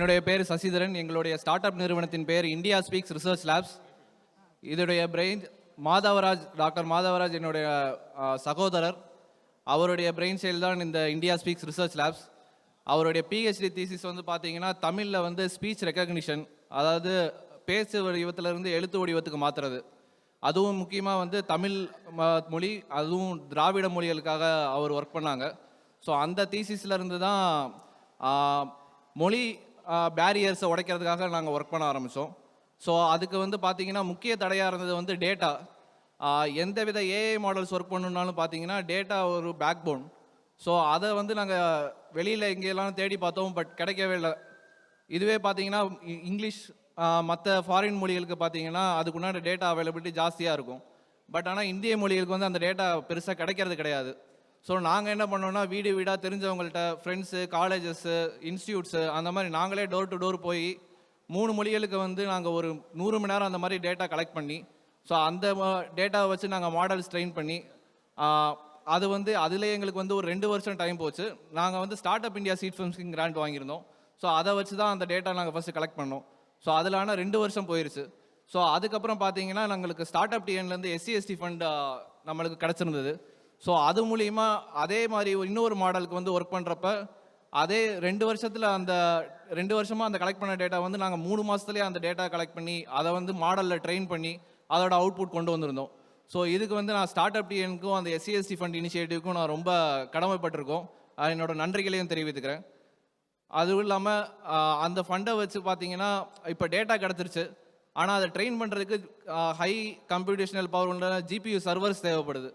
என்னுடைய பேர் சசிதரன். எங்களுடைய ஸ்டார்ட் அப் நிறுவனத்தின் பேர் இந்தியா ஸ்பீக்ஸ் ரிசர்ச் லேப்ஸ். இதோடைய பிரெயின் டாக்டர் மாதவராஜ் என்னுடைய சகோதரர். அவருடைய பிரெயின் செயல் தான் இந்த இந்தியா ஸ்பீக்ஸ் ரிசர்ச் லேப்ஸ். அவருடைய பிஹெச்டி தீசிஸ் வந்து பார்த்தீங்கன்னா தமிழில் வந்து ஸ்பீச் ரெக்கக்னிஷன், அதாவது பேச்சு வடிவத்திலிருந்து எழுத்து வடிவத்துக்கு மாற்றுறது. அதுவும் முக்கியமாக வந்து தமிழ் மொழி, அதுவும் திராவிட மொழிகளுக்காக அவர் ஒர்க் பண்ணாங்க. ஸோ அந்த தீசிஸ்லேருந்து தான் மொழி பேரியர்ஸை உடைக்கிறதுக்காக நாங்கள் ஒர்க் பண்ண ஆரம்பித்தோம். ஸோ அதுக்கு வந்து பார்த்திங்கன்னா முக்கிய தடையாக இருந்தது வந்து டேட்டா. எந்தவித ஏஐ மாடல்ஸ் ஒர்க் பண்ணணுன்னாலும் பார்த்தீங்கன்னா டேட்டா ஒரு பேக் போன். ஸோ அதை வந்து நாங்கள் வெளியில் எங்கேயெல்லாம் தேடி பார்த்தோம், பட் கிடைக்கவே இல்லை. இதுவே பார்த்தீங்கன்னா இங்கிலீஷ் மற்ற ஃபாரின் மொழிகளுக்கு பார்த்தீங்கன்னா அதுக்குண்டான டேட்டா அவைலபிலிட்டி ஜாஸ்தியாக இருக்கும். பட் ஆனால் இந்திய மொழிகளுக்கு வந்து அந்த டேட்டா பெருசாக கிடைக்கிறது கிடையாது. ஸோ நாங்கள் என்ன பண்ணோம்னா வீடு வீடாக தெரிஞ்சவங்கள்ட்ட, ஃப்ரெண்ட்ஸு, காலேஜஸ்ஸு, இன்ஸ்டியூட்ஸு, அந்த மாதிரி நாங்களே டோர் டு டோர் போய் 3 மொழிகளுக்கு வந்து நாங்கள் ஒரு 100 மணி நேரம் அந்த மாதிரி டேட்டா கலெக்ட் பண்ணி, ஸோ அந்த டேட்டாவை வச்சு நாங்கள் மாடல்ஸ் ட்ரெயின் பண்ணி, அது வந்து அதிலே எங்களுக்கு வந்து ஒரு 2 வருஷம் டைம் போச்சு. நாங்கள் வந்து ஸ்டார்ட் அப் இந்தியா சீட் ஃபிலிம்ஸ்க்கு கிராண்ட் வாங்கியிருந்தோம். ஸோ அதை வச்சு தான் அந்த டேட்டா நாங்கள் ஃபஸ்ட்டு கலெக்ட் பண்ணோம். ஸோ அதில் ஆனால் 2 வருஷம் போயிடுச்சு. ஸோ அதுக்கப்புறம் பார்த்தீங்கன்னா நாங்களுக்கு ஸ்டார்ட் அப் டிஎன்லேருந்து SC/ST ஃபண்ட் நம்மளுக்கு கிடச்சிருந்தது. ஸோ அது மூலிமா அதே மாதிரி இன்னொரு மாடலுக்கு வந்து ஒர்க் பண்ணுறப்ப அதே 2 வருஷத்தில் அந்த 2 வருஷமாக அந்த கலெக்ட் பண்ண டேட்டா வந்து நாங்கள் 3 மாதத்துலேயே அந்த டேட்டா கலெக்ட் பண்ணி அதை வந்து மாடலில் ட்ரெயின் பண்ணி அதோட அவுட்புட் கொண்டு வந்திருந்தோம். ஸோ இதுக்கு வந்து நான் ஸ்டார்ட் அப் டிஎனுக்கும் அந்த SC/ST ஃபண்ட் இனிஷியேட்டிவ்க்கும் நான் ரொம்ப கடமைப்பட்டிருக்கோம். என்னோட நன்றிகளையும் தெரிவித்துக்கிறேன். அதுவும் இல்லாமல் அந்த ஃபண்டை வச்சு பார்த்தீங்கன்னா இப்போ டேட்டா கிடச்சிருச்சு. ஆனால் அதை ட்ரெயின் பண்ணுறதுக்கு ஹை கம்ப்யூட்டேஷனல் பவர் உள்ள GPU சர்வர்ஸ் தேவைப்படுது.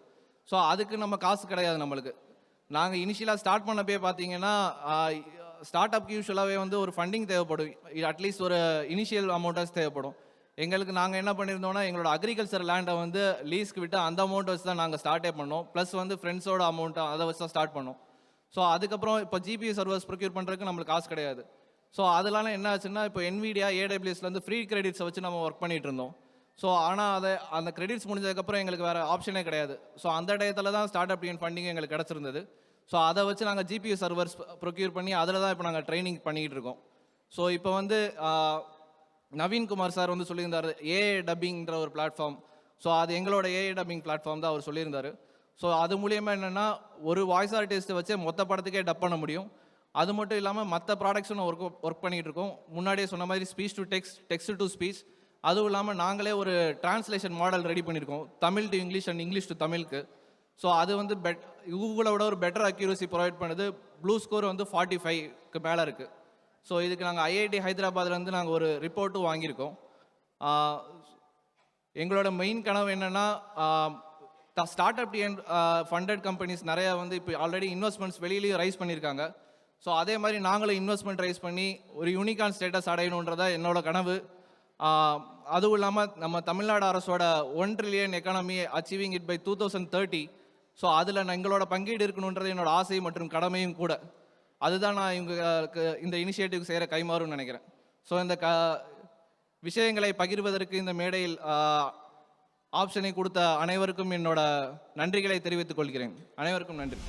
ஸோ அதுக்கு நம்ம காசு கிடையாது நம்மளுக்கு. நாங்கள் இனிஷியலாக ஸ்டார்ட் பண்ணப்பே பார்த்தீங்கன்னா ஸ்டார்ட் அப்க்கு யூஸ்வலாகவே வந்து ஒரு ஃபண்டிங் தேவைப்படும், அட்லீஸ்ட் ஒரு இனிஷியல் அமௌண்ட்டாக தேவைப்படும். எங்களுக்கு நாங்கள் என்ன பண்ணியிருந்தோம்னா எங்களோட அக்ரிகல்ச்சர் லேண்டை வந்து லீஸ்க்கு விட்டு அந்த அமௌண்ட் வச்சு தான் நாங்கள் ஸ்டார்ட்டே பண்ணோம். ப்ளஸ் வந்து ஃப்ரெண்ட்ஸோட அமௌண்ட்டை அதை வச்சு தான் ஸ்டார்ட் பண்ணோம். ஸோ அதுக்கப்புறம் இப்போ GPU சர்வர்ஸ் ப்ரொக்யூர் பண்ணுறதுக்கு நம்மளுக்கு காசு கிடையாது. ஸோ அதனால என்ன ஆச்சுன்னா இப்போ NVIDIA AWSலேருந்து ஃப்ரீ கிரெடிட்ஸை வச்சு நம்ம ஒர்க் பண்ணிகிட்டு இருந்தோம். ஸோ ஆனால் அந்த கிரெடிட்ஸ் முடிஞ்சதுக்கப்புறம் எங்களுக்கு வேறு ஆப்ஷனே கிடையாது. ஸோ அந்த டயத்தில் தான் ஸ்டார்ட் அப் டிஎன் ஃபண்டிங் எங்களுக்கு கிடச்சிருந்தது. ஸோ அதை வச்சு நாங்கள் GPU சர்வர்ஸ் ப்ரொக்யூர் பண்ணி அதில் தான் இப்போ நாங்கள் ட்ரைனிங் பண்ணிக்கிட்டு இருக்கோம். ஸோ இப்போ வந்து நவீன்குமார் சார் வந்து சொல்லியிருந்தார் ஏஐ டப்பிங்கிற ஒரு பிளாட்ஃபார்ம். ஸோ அது எங்களோட ஏஐ டப்பிங் பிளாட்ஃபார்ம் தான் அவர் சொல்லியிருந்தார். ஸோ அது மூலியமாக என்னென்னா ஒரு வாய்ஸ் ஆர்டிஸ்ட்டை வச்சு மொத்த படத்துக்கே டப் பண்ண முடியும். அது மட்டும் இல்லாமல் மற்ற ப்ராடக்ட்ஸும் ஒர்க் பண்ணிகிட்டு இருக்கோம். முன்னாடியே சொன்ன மாதிரி speech to text, text to speech. அதுவும் இல்லாமல் நாங்களே ஒரு டிரான்ஸ்லேஷன் மாடல் ரெடி பண்ணியிருக்கோம், Tamil to English and English to தமிழுக்கு. ஸோ அது வந்து கூகுளோட ஒரு பெட்டர் அக்யூரசி ப்ரொவைட் பண்ணுது. ப்ளூ ஸ்கோர் வந்து 45க்கு மேலே இருக்குது. ஸோ இதுக்கு நாங்கள் IIT ஹைதராபாத்லேருந்து நாங்கள் ஒரு ரிப்போர்ட்டும் வாங்கியிருக்கோம். எங்களோட மெயின் கனவு என்னென்னா start up TN funded companies நிறையா வந்து இப்போ ஆல்ரெடி இன்வெஸ்ட்மெண்ட்ஸ் வெளியிலையும் ரைஸ் பண்ணியிருக்காங்க. ஸோ அதே மாதிரி நாங்களும் இன்வெஸ்ட்மெண்ட் ரைஸ் பண்ணி ஒரு யூனிகான் ஸ்டேட்டஸ் அடையணுன்றதா என்னோட கனவு. அதுவும் இல்லாமல் நம்ம தமிழ்நாடு அரசோட 1 trillion economy achieving it by 2030. So அதில் எங்களோட பங்கீடு இருக்கணுன்றது என்னோட ஆசை மற்றும் கடமையும் கூட. அதுதான் நான் இவங்களுக்கு இந்த இனிஷியேட்டிவ் செய்கிற கைமாறுன்னு நினைக்கிறேன். ஸோ இந்த விஷயங்களை பகிர்வதற்கு இந்த மேடையில் ஆப்ஷனை கொடுத்த அனைவருக்கும் என்னோட நன்றிகளை தெரிவித்துக் கொள்கிறேன். அனைவருக்கும் நன்றி.